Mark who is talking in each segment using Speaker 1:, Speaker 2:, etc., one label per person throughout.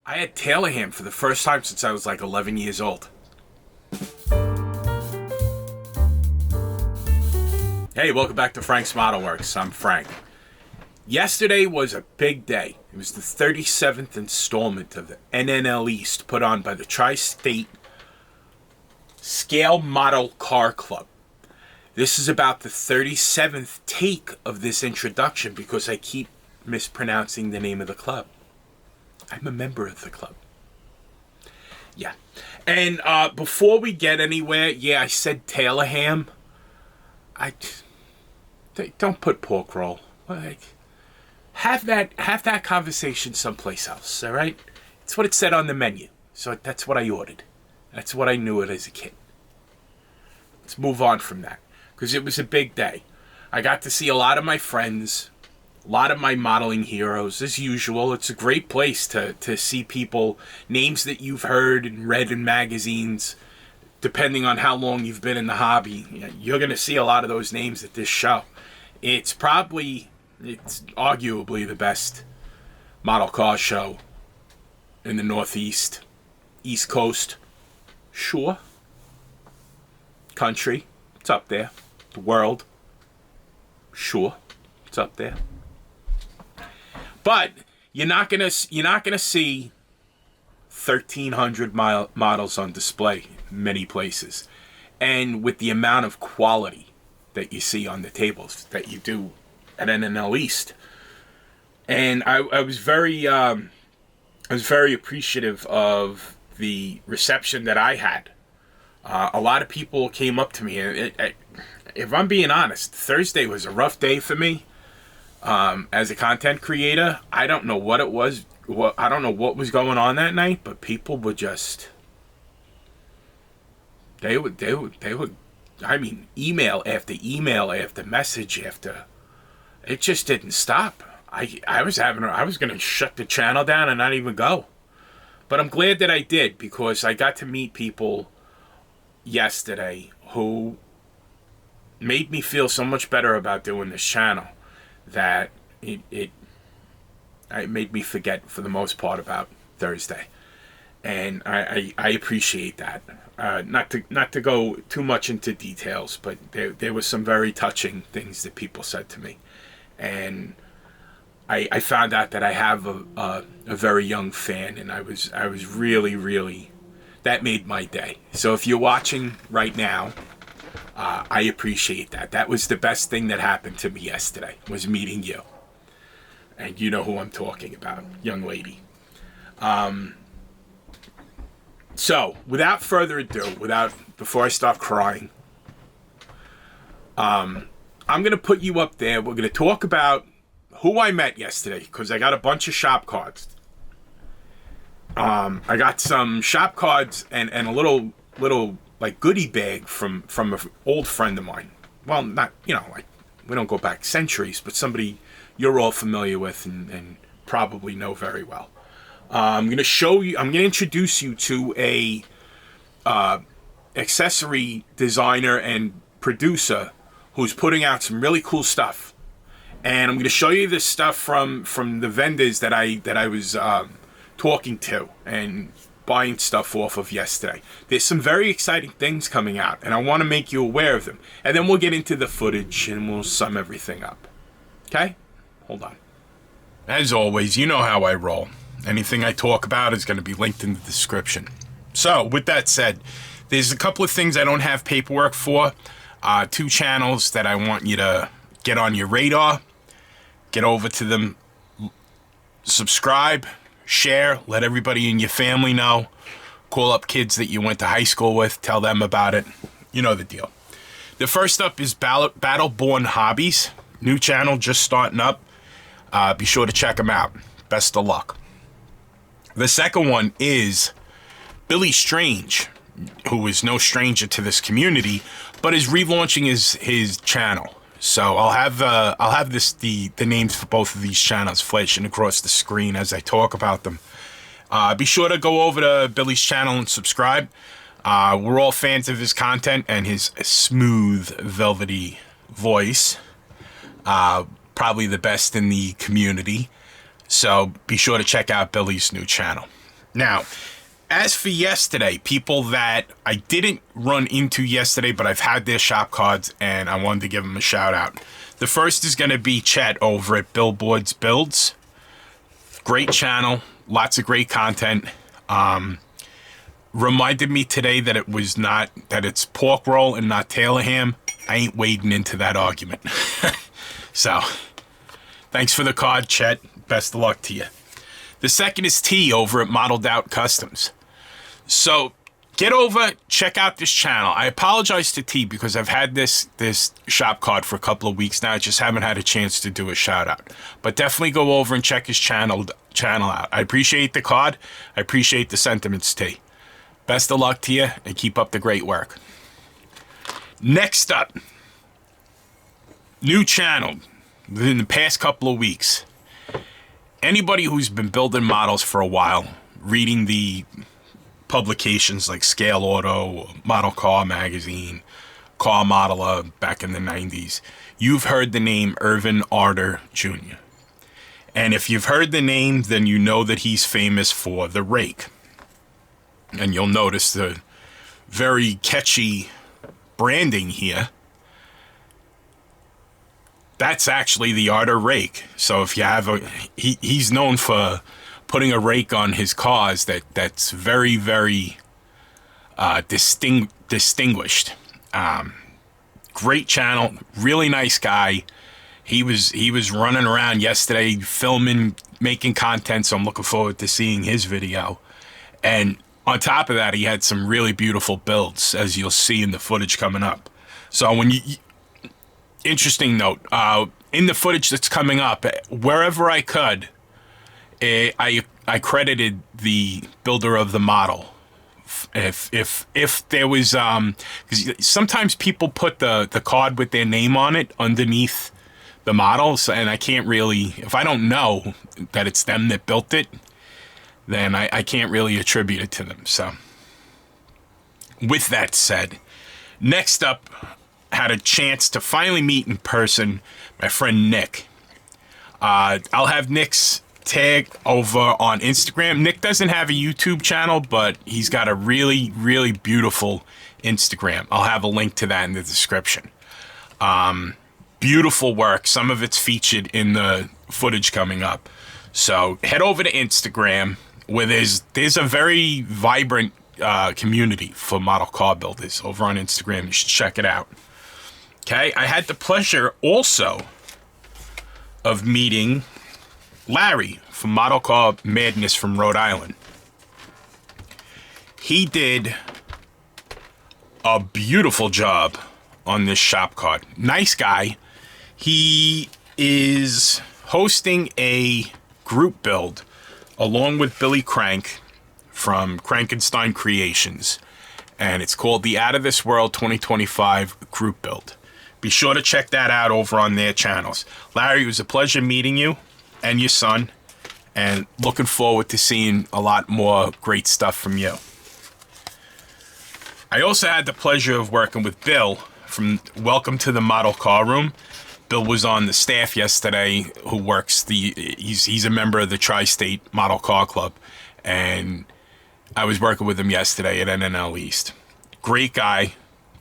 Speaker 1: I had Taylor ham for the first time since I was like 11 years old. Hey, welcome back to Frank's Model Works. I'm Frank. Yesterday was a big day. It was the 37th installment of the NNL East put on by the Tri-State Scale Model Car Club. This is about the 37th take of this introduction because I keep mispronouncing the name of the club. I'm a member of the club. Yeah. And before we get anywhere, I said Taylor ham. Don't put pork roll. Like, have that conversation someplace else, all right? It's what it said on the menu. So that's what I ordered. That's what I knew it as a kid. Let's move on from that, because it was a big day. I got to see a lot of my friends, a lot of my modeling heroes, as usual. It's a great place to see people, names that you've heard and read in magazines. Depending on how long you've been in the hobby, you're going to see a lot of those names at this show. It's arguably the best model car show in the Northeast, East Coast, sure. Country, it's up there. The world, sure, it's up there. But you're not gonna see 1,300 models on display many places, and with the amount of quality that you see on the tables that you do at NNL East. And I was very appreciative of the reception that I had. A lot of people came up to me. If I'm being honest, Thursday was a rough day for me. As a content creator, I don't know what it was. I don't know what was going on that night, but people were just... They would. I mean, email after message after. It just didn't stop. I was going to shut the channel down and not even go. But I'm glad that I did, because I got to meet people yesterday who made me feel so much better about doing this channel that it made me forget for the most part about Thursday. And I appreciate that. Not to go too much into details, but there was some very touching things that people said to me. And I found out that I have a very young fan, and I was really, really, that made my day. So if you're watching right now, I appreciate that. That was the best thing that happened to me yesterday, was meeting you. And you know who I'm talking about, young lady. So, without further ado, before I start crying, I'm going to put you up there. We're going to talk about who I met yesterday, because I got a bunch of shop cards. I got some shop cards and a little like goodie bag from an old friend of mine. Well, not, like, we don't go back centuries, but somebody you're all familiar with and probably know very well. I'm going to introduce you to a accessory designer and producer who's putting out some really cool stuff. And I'm going to show you this stuff from the vendors that I was talking to and buying stuff off of yesterday. There's some very exciting things coming out, and I want to make you aware of them. And then we'll get into the footage and we'll sum everything up. Okay? Hold on. As always, you know how I roll. Anything I talk about is going to be linked in the description. So, with that said, there's a couple of things I don't have paperwork for. 2 channels that I want you to get on your radar. Get over to them. Subscribe. Share. Let everybody in your family know. Call up kids that you went to high school with. Tell them about it. You know the deal. The first up is Battleborn Hobbies. New channel just starting up. Be sure to check them out. Best of luck. The second one is Billy Strange, who is no stranger to this community, but is relaunching his channel. So I'll have the names for both of these channels flashing across the screen as I talk about them. Be sure to go over to Billy's channel and subscribe. We're all fans of his content and his smooth, velvety voice. Probably the best in the community. So be sure to check out Billy's new channel. Now, as for yesterday, people that I didn't run into yesterday, but I've had their shop cards, and I wanted to give them a shout out. The first is going to be Chet over at Billboards Builds. Great channel, lots of great content. Reminded me today that it's pork roll and not Taylor ham. I ain't wading into that argument. So, thanks for the card, Chet. Best of luck to you. The second is T over at Modeled Out Customs. So, get over, check out this channel. I apologize to T because I've had this shop card for a couple of weeks now. I just haven't had a chance to do a shout out. But definitely go over and check his channel out. I appreciate the card. I appreciate the sentiments, T. Best of luck to you and keep up the great work. Next up, new channel within the past couple of weeks. Anybody who's been building models for a while, reading the publications like Scale Auto, Model Car Magazine, Car Modeler back in the 90s, you've heard the name Irvin Arter Jr. And if you've heard the name, then you know that he's famous for the rake. And you'll notice the very catchy branding here. That's actually the Arter rake. So if you have he's known for putting a rake on his cars that's very, very distinguished. Great channel, really nice guy. He was running around yesterday filming, making content, so I'm looking forward to seeing his video. And on top of that, he had some really beautiful builds, as you'll see in the footage coming up. So interesting note, in the footage that's coming up, wherever I could, I credited the builder of the model. If there was, because sometimes people put the card with their name on it underneath the models, and I can't really, if I don't know that it's them that built it, then I can't really attribute it to them. So, with that said, next up, had a chance to finally meet in person my friend Nick. I'll have Nick's tag over on Instagram. Nick doesn't have a YouTube channel, but he's got a really, really beautiful Instagram. I'll have a link to that in the description. Beautiful work. Some of it's featured in the footage coming up. So head over to Instagram, where there's a very vibrant community for model car builders over on Instagram. You should check it out. Okay, I had the pleasure also of meeting Larry from Model Car Madness from Rhode Island. He did a beautiful job on this shop card. Nice guy. He is hosting a group build along with Billy Crank from Crankenstein Creations, and it's called the Out of This World 2025 group build. Be sure to check that out over on their channels. Larry, it was a pleasure meeting you and your son, and looking forward to seeing a lot more great stuff from you. I also had the pleasure of working with Bill from Welcome to the Model Car Room. Bill was on the staff yesterday, who works he's a member of the Tri-State Model Car Club, and I was working with him yesterday at NNL East. Great guy,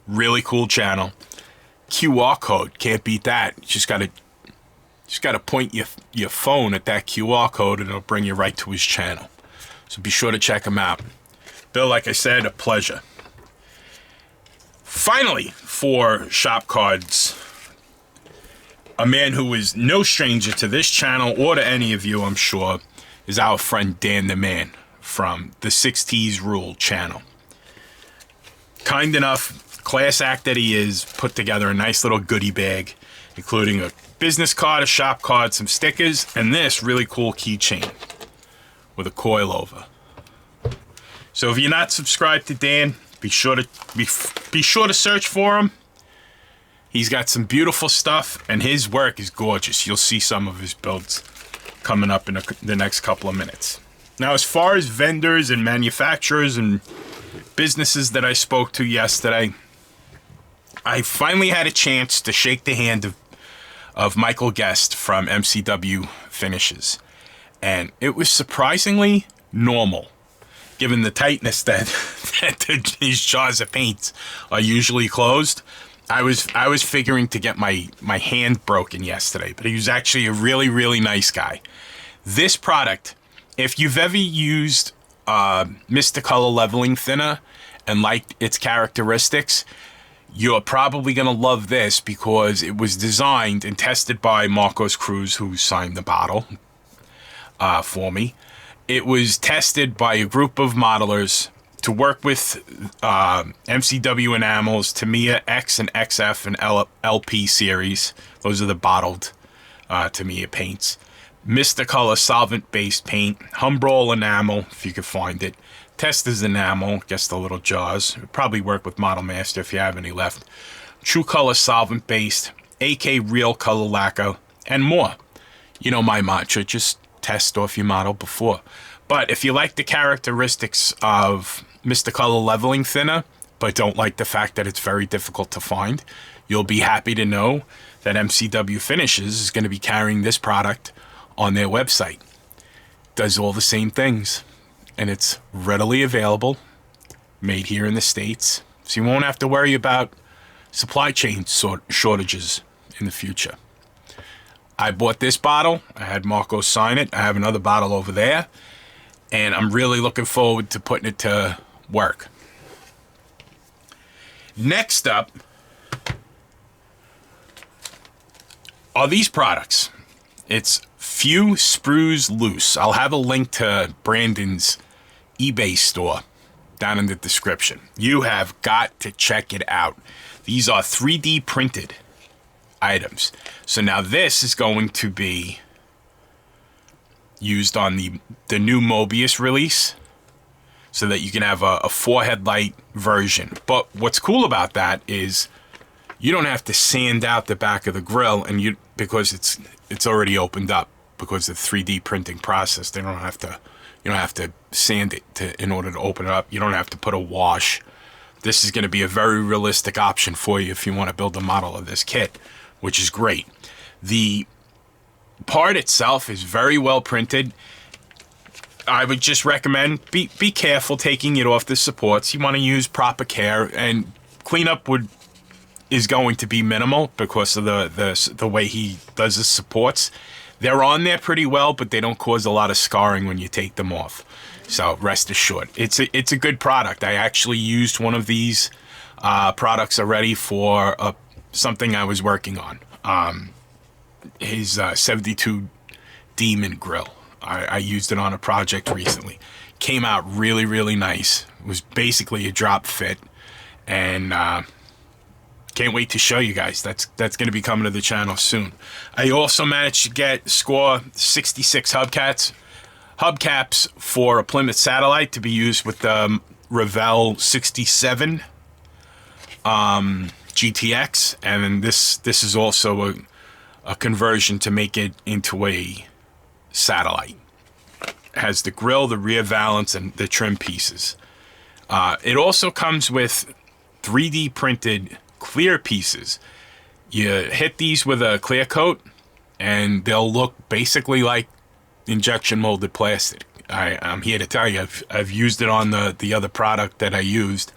Speaker 1: really cool channel. QR code, can't beat that. You just gotta point your phone at that QR code and it'll bring you right to his channel. So be sure to check him out. Bill, like I said, a pleasure. Finally, for shop cards, a man who is no stranger to this channel or to any of you, I'm sure, is our friend Dan the Man from the 60s Rule channel. Kind enough, class act that he is, put together a nice little goodie bag, including a business card, a shop card, some stickers, and this really cool keychain with a coilover. So if you're not subscribed to Dan, be sure to search for him. He's got some beautiful stuff, and his work is gorgeous. You'll see some of his builds coming up in the next couple of minutes. Now, as far as vendors and manufacturers and businesses that I spoke to yesterday, I finally had a chance to shake the hand of Michael Guest from MCW Finishes. And it was surprisingly normal. given the tightness that, these jars of paints are usually closed. I was figuring to get my hand broken yesterday, but he was actually a really, really nice guy. This product, if you've ever used Mr. Color Leveling Thinner and liked its characteristics, you're probably going to love this because it was designed and tested by Marcos Cruz, who signed the bottle for me. It was tested by a group of modelers to work with MCW enamels, Tamiya X and XF and LP series. Those are the bottled Tamiya paints. Mr. Color solvent-based paint, Humbrol enamel, if you could find it. Testers enamel, guess the little jars. It'd probably work with Model Master if you have any left. True Color solvent-based, AK Real Color lacquer, and more. You know my mantra, just test off your model before. But if you like the characteristics of Mr. Color Leveling Thinner, but don't like the fact that it's very difficult to find, you'll be happy to know that MCW Finishes is going to be carrying this product on their website. Does all the same things, and it's readily available, made here in the States, so you won't have to worry about supply chain shortages in the future. I bought this bottle. I had Marco sign it. I have another bottle over there, and I'm really looking forward to putting it to work. Next up are these products. It's Few Sprues Loose. I'll have a link to Brandon's eBay store down in the description. You have got to check it out. These are 3D printed items. So now this is going to be used on the new Mobius release so that you can have a 4 headlight version. But what's cool about that is you don't have to sand out the back of the grill because it's already opened up because of the 3D printing process. You don't have to sand it in order to open it up. You don't have to put a wash. This is going to be a very realistic option for you if you want to build a model of this kit, which is great. The part itself is very well printed. I would just recommend be careful taking it off the supports. You want to use proper care, and cleanup is going to be minimal because of the way he does his supports. They're on there pretty well, but they don't cause a lot of scarring when you take them off. So rest assured, it's a good product. I actually used one of these products already for something I was working on. His 72 Demon Grill. I used it on a project recently. Came out really, really nice. It was basically a drop fit, and can't wait to show you guys. That's going to be coming to the channel soon. I also managed to score 66 hubcaps for a Plymouth Satellite to be used with the Revell 67 GTX, and then this is also a conversion to make it into a satellite. It has the grill, the rear valance, and the trim pieces. It also comes with 3D printed clear pieces. You hit these with a clear coat and they'll look basically like injection molded plastic. I'm here to tell you, I've used it on the other product that I used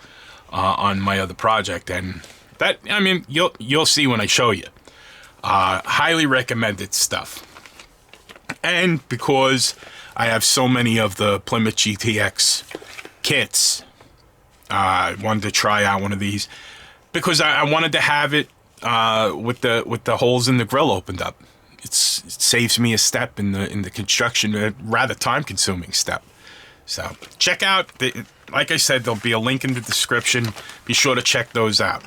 Speaker 1: on my other project, and that, I mean, you'll see when I show you. Highly recommended stuff. And because I have so many of the Plymouth GTX kits, I wanted to try out one of these because I wanted to have it with the holes in the grill opened up. It saves me a step in the construction, a rather time-consuming step. So check out, like I said, there'll be a link in the description. Be sure to check those out.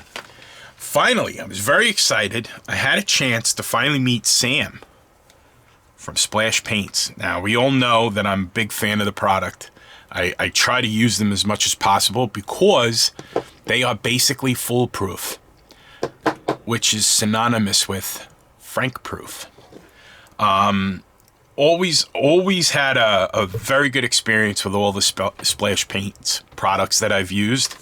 Speaker 1: Finally, I was very excited. I had a chance to finally meet Sam from Splash Paints. Now, we all know that I'm a big fan of the product. I try to use them as much as possible because they are basically foolproof, which is synonymous with Frank-proof. Always had a very good experience with all the Splash Paints products that I've used.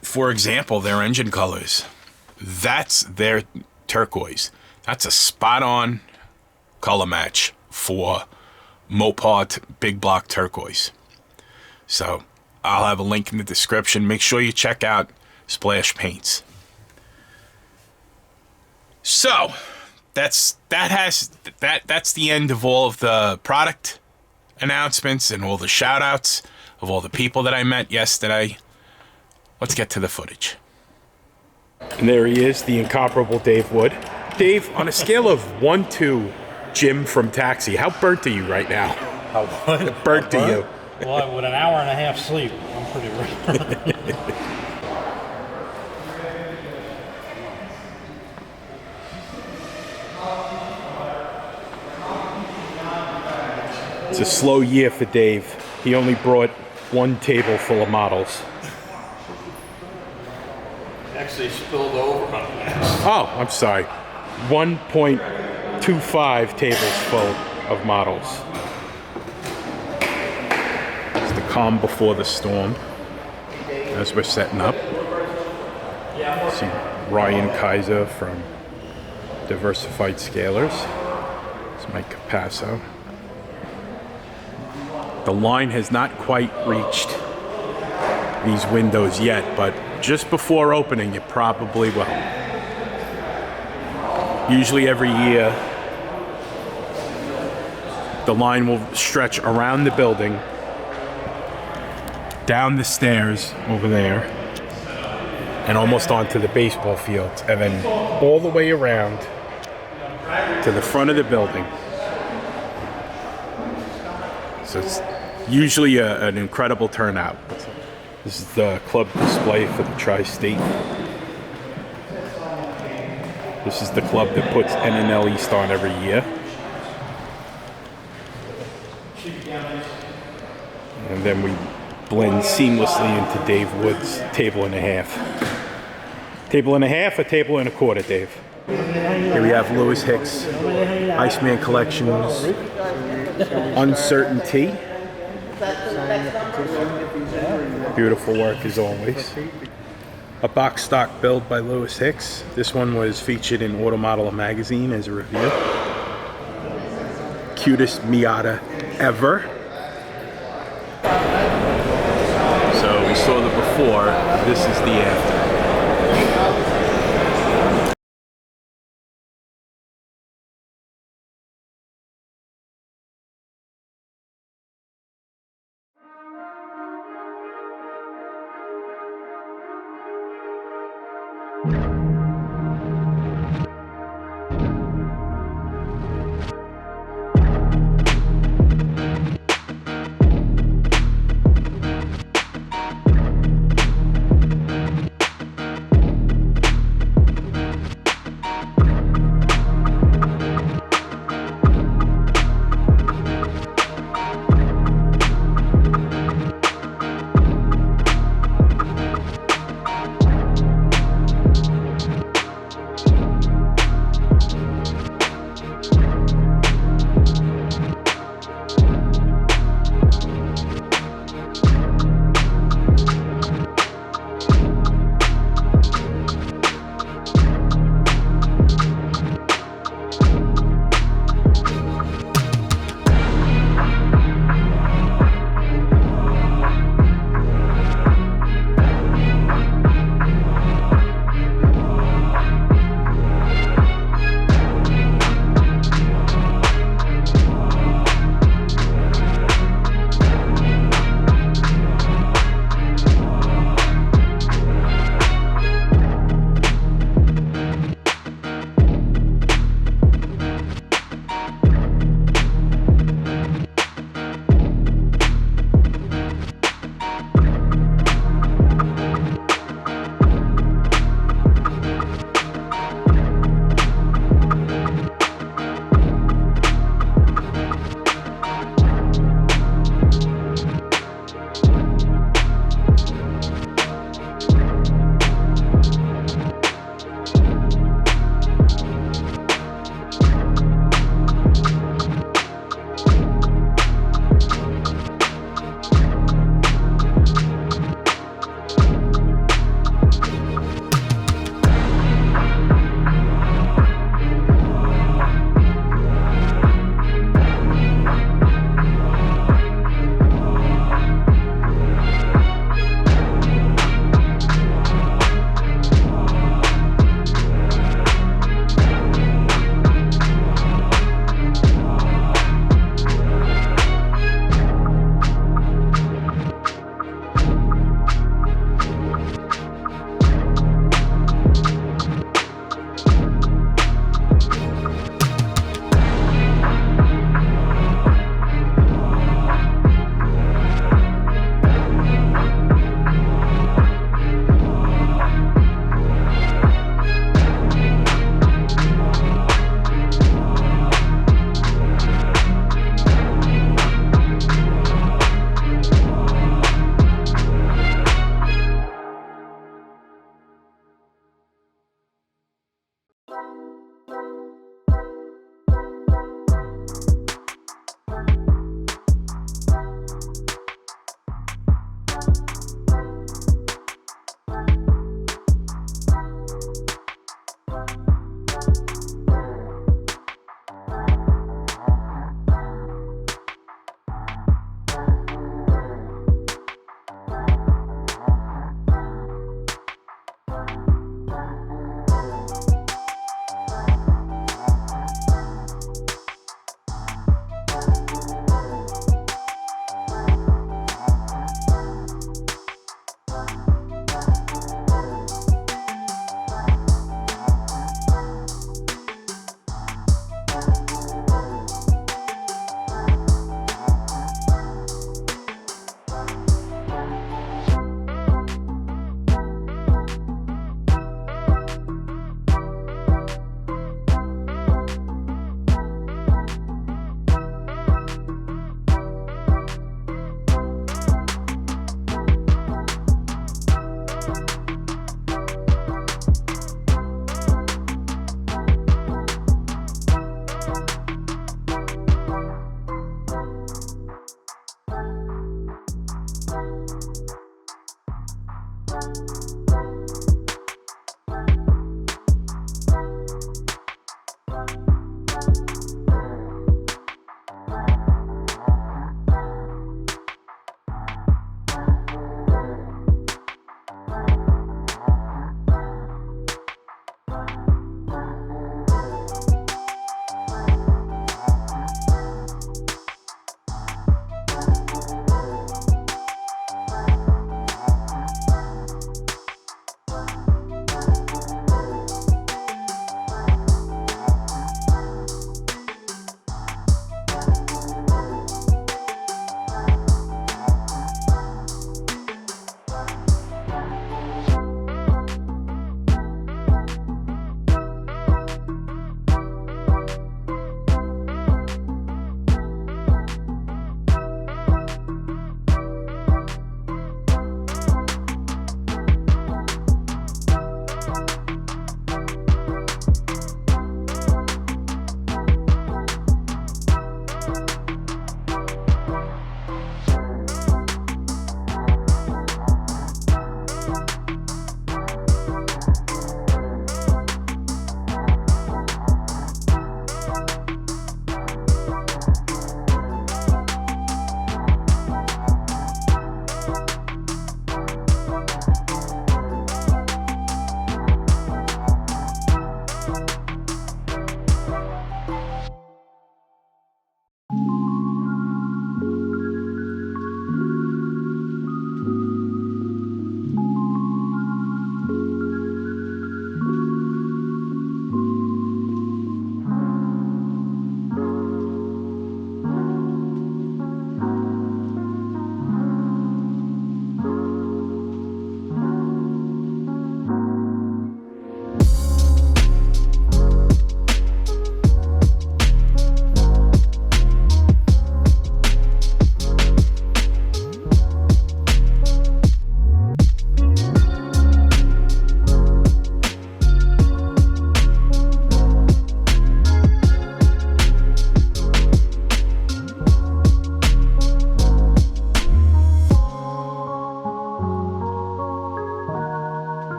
Speaker 1: For example, their engine colors. That's their turquoise. That's a spot-on color match for Mopar big block turquoise. So I'll have a link in the description. Make sure you check out Splash Paints. So that's the end of all of the product announcements and all the shout outs of all the people that I met yesterday. Let's get to the footage. And there he is, the incomparable Dave Wood. Dave, on a scale of 1 to Jim from Taxi, how burnt are you right now?
Speaker 2: How what?
Speaker 1: Burnt are you?
Speaker 2: Well, with an hour and a half sleep, I'm pretty ready.
Speaker 1: It's a slow year for Dave. He only brought 1 table full of models.
Speaker 2: Actually spilled over on the
Speaker 1: Oh, I'm sorry. 1.25 tables full of models. It's the calm before the storm as we're setting up. See Ryan Kaiser from Diversified Scalers. It's Mike Capasso. The line has not quite reached these windows yet, but just before opening it probably will. Usually every year the line will stretch around the building, down the stairs over there, and almost onto the baseball fields, and then all the way around to the front of the building. So it's usually an incredible turnout. This is the club display for the Tri-State. This is the club that puts NNL East on every year. And then we blend seamlessly into Dave Wood's table and a half. Table and a half or table and a quarter, Dave? Here we have Lewis Hicks, Iceman Collections, Uncertainty. Beautiful work as always. A box stock build by Lewis Hicks. This one was featured in Auto Modeler magazine as a review. Cutest Miata ever. So we saw the before, this is the after.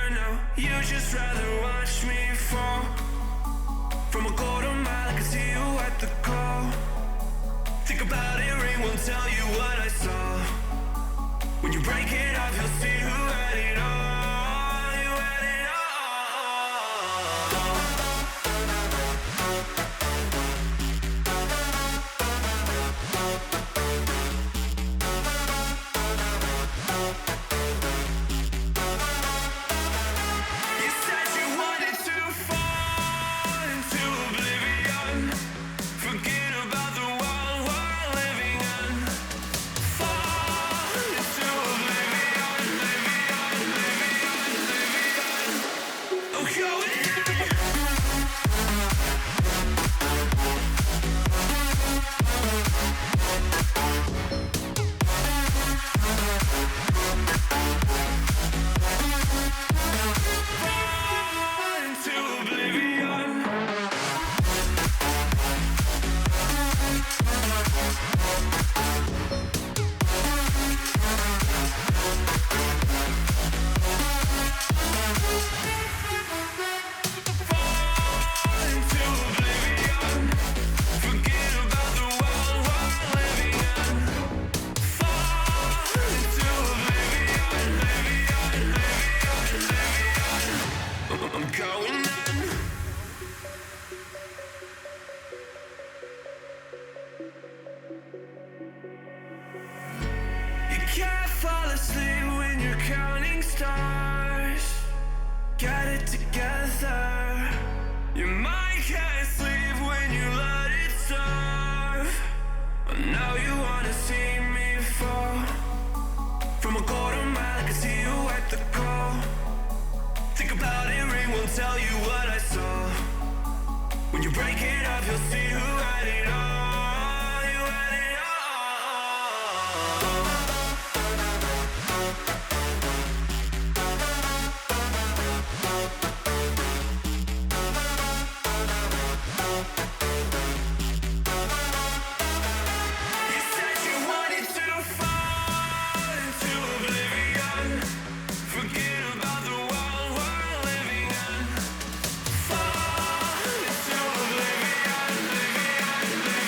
Speaker 3: right now. You just rather watch me fall. From a quarter mile, I can see you at the call. Think about it, ring won't tell you what I saw. When you break it off, you'll see who had it all. You had it all. You said you wanted to fall into oblivion. Forget about the world we're living in. Fall into oblivion, oblivion, oblivion, oblivion. Oh, going in. Fall into oblivion. Fall into oblivion. Forget about the world we're living in. Fall into oblivion, oblivion, oblivion, oblivion. I'm going in. You can't fall asleep when you're counting stars. Get it together. Your mind can't sleep when you let it serve. And now you wanna see me fall. From a quarter mile, I can see you at the call. Think about it, ring won't tell you what I saw. When you break it off, you'll see who had it all. You had it all. You said you wanted to fall into oblivion. Forget about the world we're living in. Fall into oblivion, oblivion, oblivion.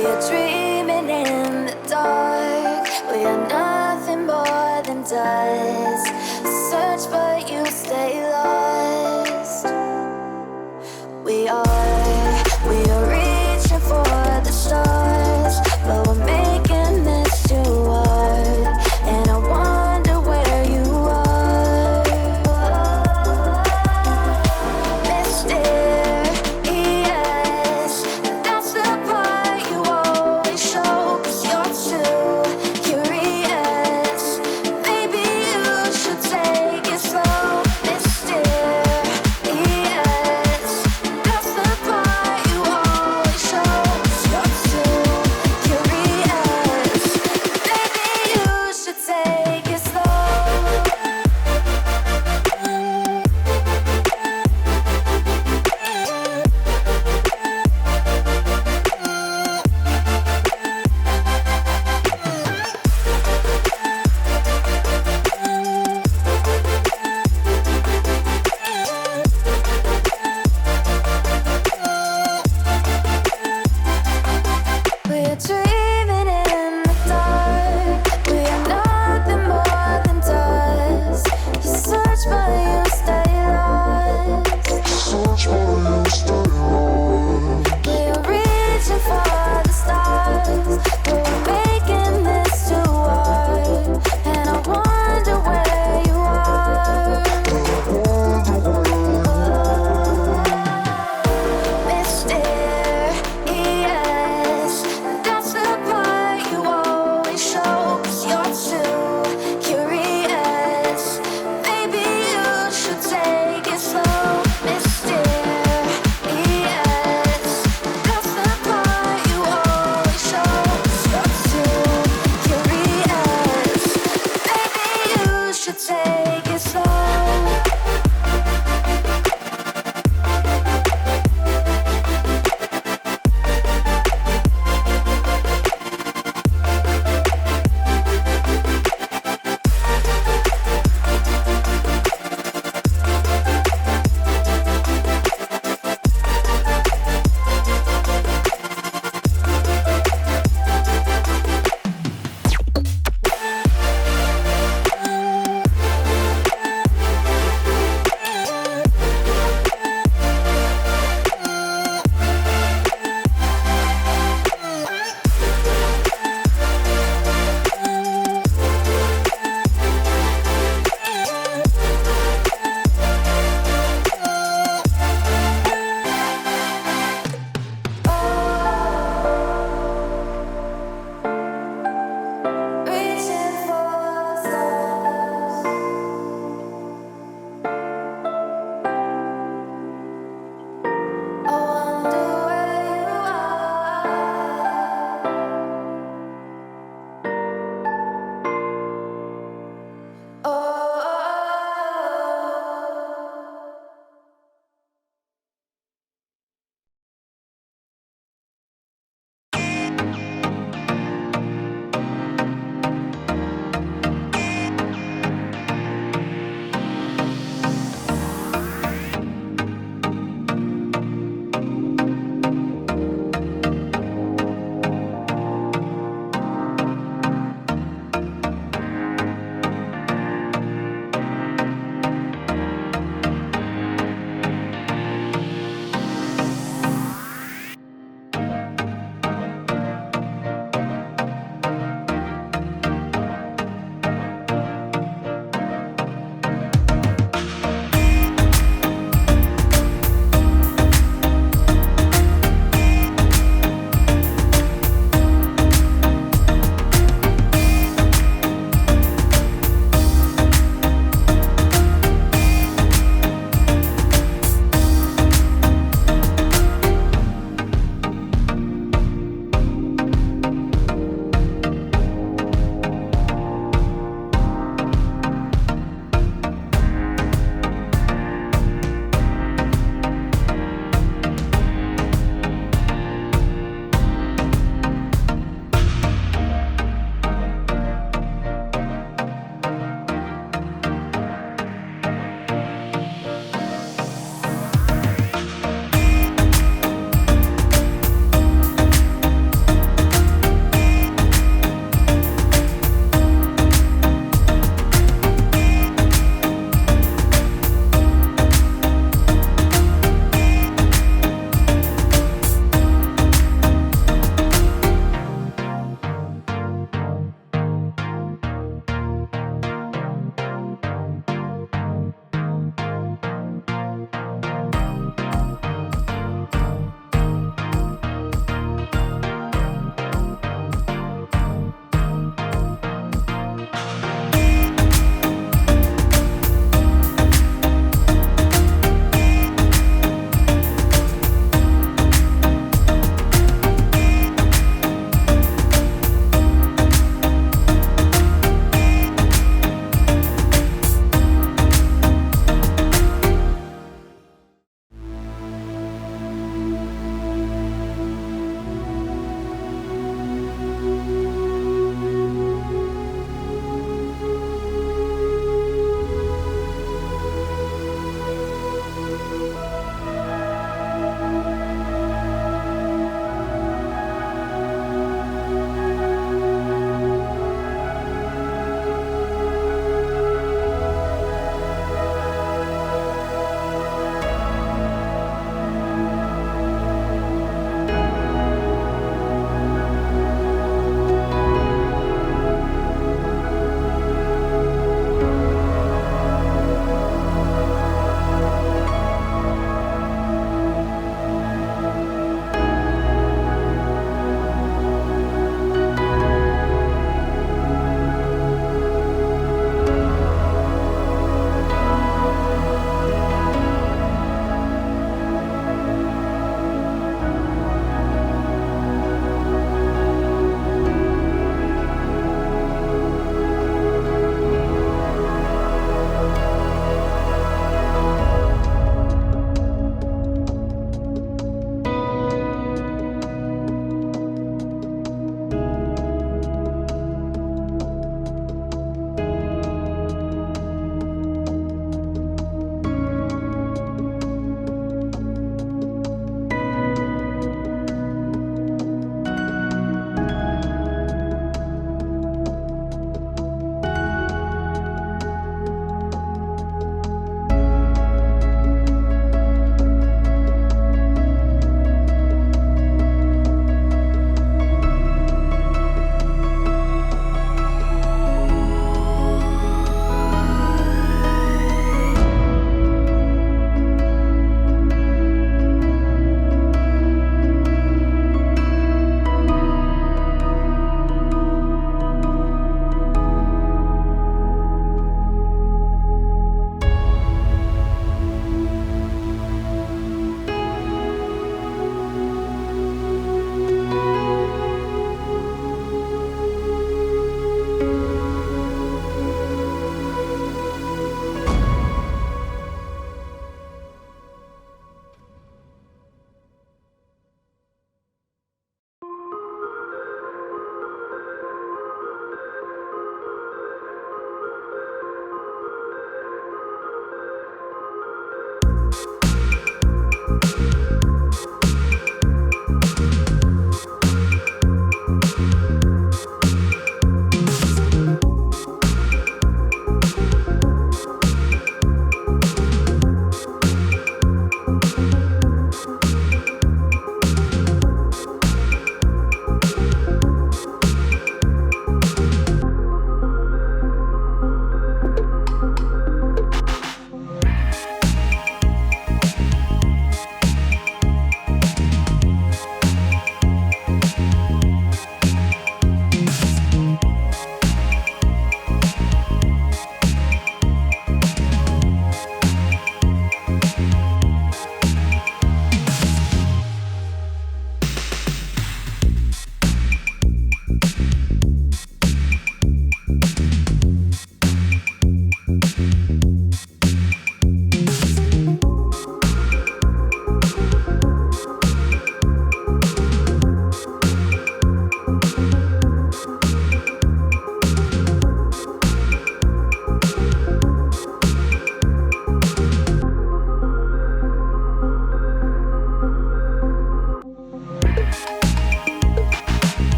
Speaker 4: We are dreaming in the dark. We are nothing more than dust. Search but you stay lost. We are reaching for the stars, but we're making this too hard. And I wonder where you are. Mysterious, that's the part you always show. 'Cause you're too curious. Maybe you should take it slow. Mysterious, that's the part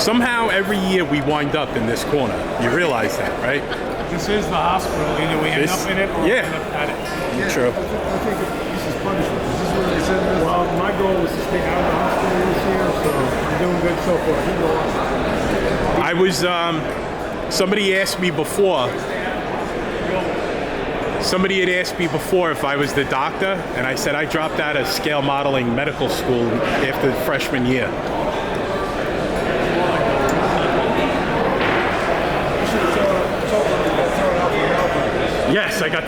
Speaker 1: Somehow every year we wind up in this corner. You realize that, right?
Speaker 2: This is the hospital. Either we end up in it or we end up at it.
Speaker 1: True.
Speaker 5: I think this is punishment. Is this what they said it is?
Speaker 2: Well, my goal was to stay out of the hospital this year, so I'm doing good so far.
Speaker 1: I was, somebody asked me before, if I was the doctor, and I said I dropped out of scale modeling medical school after the freshman year. Yes, I got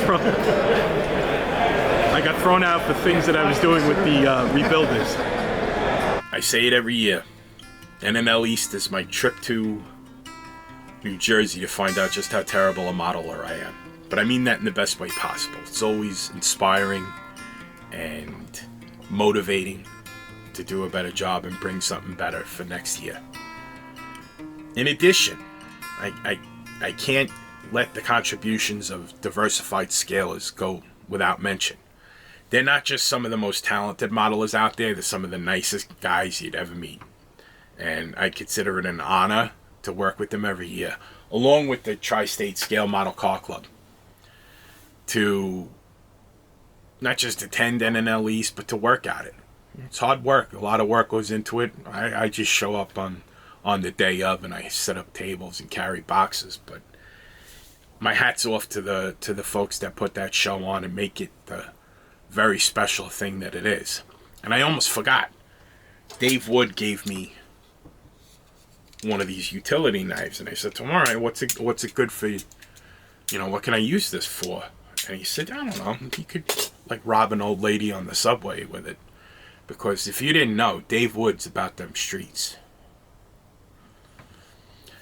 Speaker 1: thrown out for things that I was doing with the rebuilders. I say it every year. NNL East is my trip to New Jersey to find out just how terrible a modeler I am. But I mean that in the best way possible. It's always inspiring and motivating to do a better job and bring something better for next year. In addition, I can't let the contributions of diversified scalers go without mention. They're not just some of the most talented modelers out there, they're some of the nicest guys you'd ever meet. And I consider it an honor to work with them every year, along with the Tri-State Scale Model Car Club, to not just attend NNL East, but to work at it. It's hard work. A lot of work goes into it. I just show up on the day of and I set up tables and carry boxes, but my hat's off to the folks that put that show on and make it the very special thing that it is. And I almost forgot. Dave Wood gave me one of these utility knives, and I said to him, all right, what's it good for? What can I use this for? And he said, I don't know, you could like rob an old lady on the subway with it. Because if you didn't know, Dave Wood's about them streets.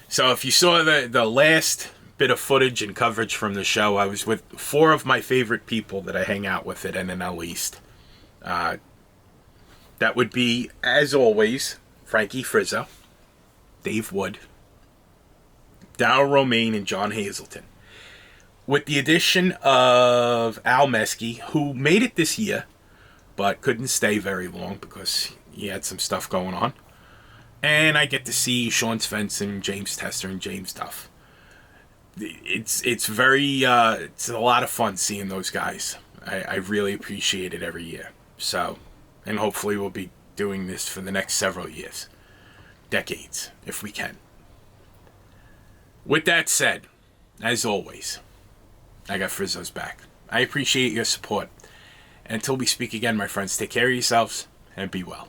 Speaker 1: So if you saw the last bit of footage and coverage from the show, I was with 4 of my favorite people that I hang out with at NNL East. That would be, as always, Frankie Frizzo, Dave Wood, Darryl Romaine, and John Hazelton. With the addition of Al Meskey, who made it this year, but couldn't stay very long because he had some stuff going on. And I get to see Sean Svensson, James Tester, and James Duff. It's a lot of fun seeing those guys. I really appreciate it every year. So, and hopefully we'll be doing this for the next several years. Decades, if we can. With that said, as always, I got Frizzo's back. I appreciate your support. Until we speak again, my friends, take care of yourselves and be well.